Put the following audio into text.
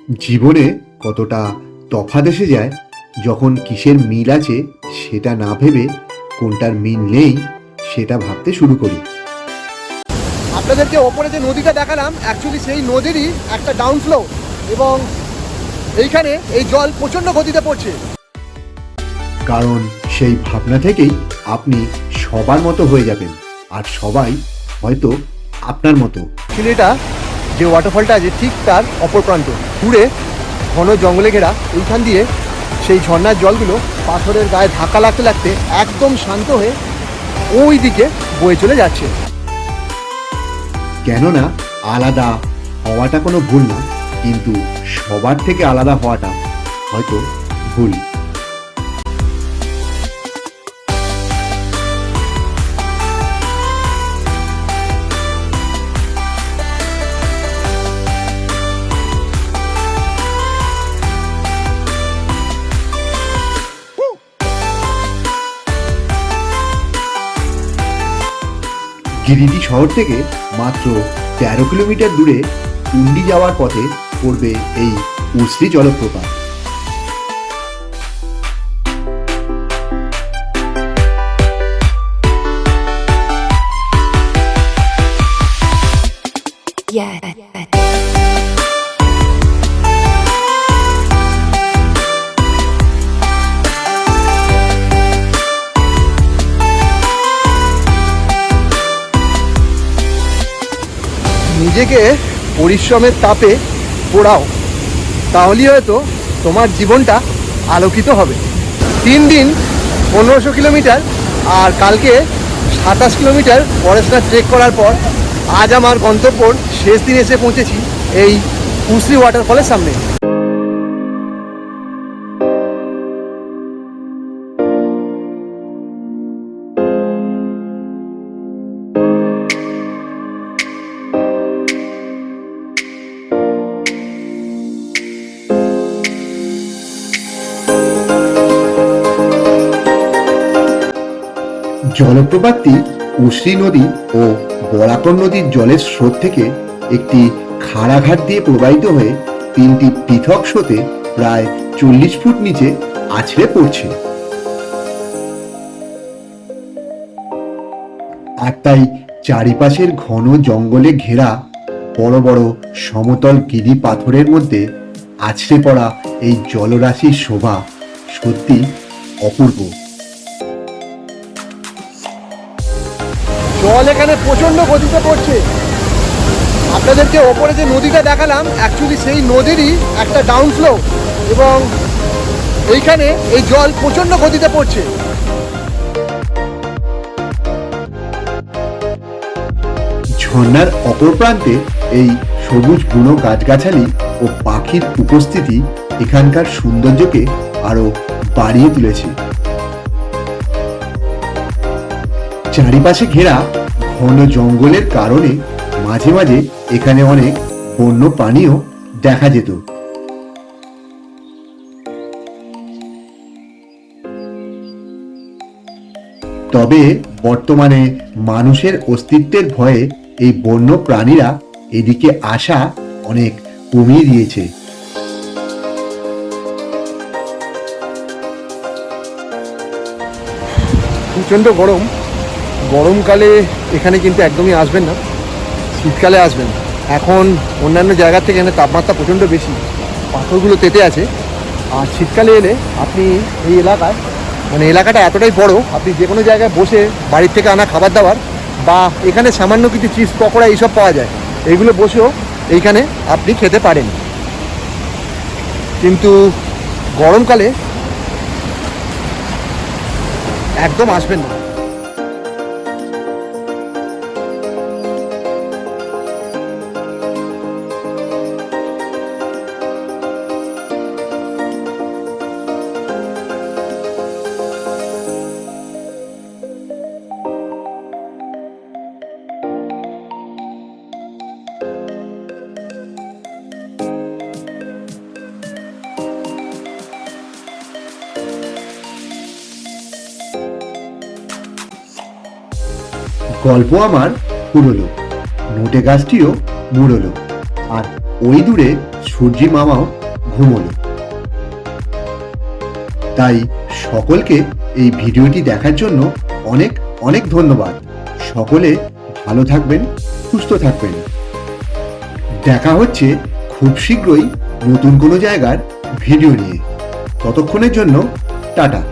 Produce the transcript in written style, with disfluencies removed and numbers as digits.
জীবনে কতটা তফাৎ এসে যায় যখন কিসের মিল আছে সেটা না ভেবে কোনটার মিল নেই সেটা ভাবতে শুরু করি। আপনাদেরকে ওপরে যে নদীটা দেখালাম অ্যাকচুয়ালি সেই নদীরই একটা ডাউনফ্লো, এবং এইখানে এই জল প্রচণ্ড গতিতে পড়ছে। কারণ সেই ভাবনা থেকেই আপনি সবার মতো হয়ে যাবেন, আর সবাই হয়তো আপনার মতো। এটা যে ওয়াটারফলটা আছে ঠিক তার অপর প্রান্ত, দূরে ঘন জঙ্গলে ঘেরা, এইখান দিয়ে সেই ঝর্ণার জলগুলো পাথরের গায়ে ধাক্কা লাগতে লাগতে একদম শান্ত হয়ে ওই দিকে বয়ে চলে যাচ্ছে। কেননা আলাদা হওয়াটা কোনো ভুল না, কিন্তু সবার থেকে আলাদা হওয়াটা হয়তো ভুল। গিরিডি শহর থেকে মাত্র 13 কিলোমিটার দূরে টুন্ডি যাওয়ার পথে পড়বে এই উসরি জলপ্রপাত। নিজেকে পরিশ্রমের তাপে পোড়াও, তাহলেই হয়তো তোমার জীবনটা আলোকিত হবে। 3 দিন 1500 কিলোমিটার আর কালকে 27 কিলোমিটার ফরেস্টটা ট্রেক করার পর আজ আমার গন্তব্যর শেষ দিন এসে পৌঁছেছি এই উসরি ওয়াটারফলের সামনে। জলপ্রপাতটি উসরি নদী ও বরাকর নদীর জলের স্রোত থেকে একটি খাড়াঘাট দিয়ে প্রবাহিত হয়ে 3টি পৃথক স্রোতে প্রায় 40 ফুট নিচে আছড়ে পড়ছে। আর তাই চারিপাশের ঘন জঙ্গলে ঘেরা বড় বড় সমতল গিরি পাথরের মধ্যে আছড়ে পড়া এই জলরাশির শোভা সত্যি অপূর্ব। জল এখানে প্রচণ্ড গতিতে পড়ছে। আপনাদেরকে ওপরে যে নদীটা দেখালাম অ্যাকচুয়ালি সেই নদীরই একটা ডাউনফ্লো, এবং এইখানে এই জল প্রচণ্ড গতিতে পড়ছে। ঝর্ণার অপর প্রান্তে এই সবুজ বুনো গাছগাছালি ও পাখির উপস্থিতি এখানকার সৌন্দর্যকে আরো বাড়িয়ে তুলেছে। চারিপাশে ঘেরা ঘন জঙ্গলের কারণে মাঝে মাঝে এখানে অনেক বন্য প্রাণীও দেখা যেত। তবে বর্তমানে মানুষের অস্তিত্বের ভয়ে এই বন্য প্রাণীরা এদিকে আসা অনেক কমিয়ে দিয়েছে। প্রচণ্ড গরম, গরমকালে এখানে কিন্তু একদমই আসবেন না, শীতকালে আসবেন। এখন অন্যান্য জায়গার থেকে এখানে তাপমাত্রা প্রচণ্ড বেশি, পাথরগুলো তেতে আছে। আর শীতকালে এলে আপনি এই এলাকায়, মানে এলাকাটা এতটাই বড়, আপনি যে কোনো জায়গায় বসে বাড়ির থেকে আনা খাবার দাবার বা এখানে সামান্য কিছু চিপস পকোড়া এইসব পাওয়া যায়, এইগুলো বসেও এইখানে আপনি খেতে পারেন। কিন্তু গরমকালে একদম আসবেন না। গল্প আমার পুরোলো, নোটে গাছটিও মুড়লো, আর ওই দূরে সূর্যি মামাও ঘুমোলো। তাই সকলকে এই ভিডিওটি দেখার জন্য অনেক অনেক ধন্যবাদ। সকলে ভালো থাকবেন, সুস্থ থাকবেন। দেখা হচ্ছে খুব শীঘ্রই নতুন কোনো জায়গার ভিডিও নিয়ে। ততক্ষণের জন্য টাটা।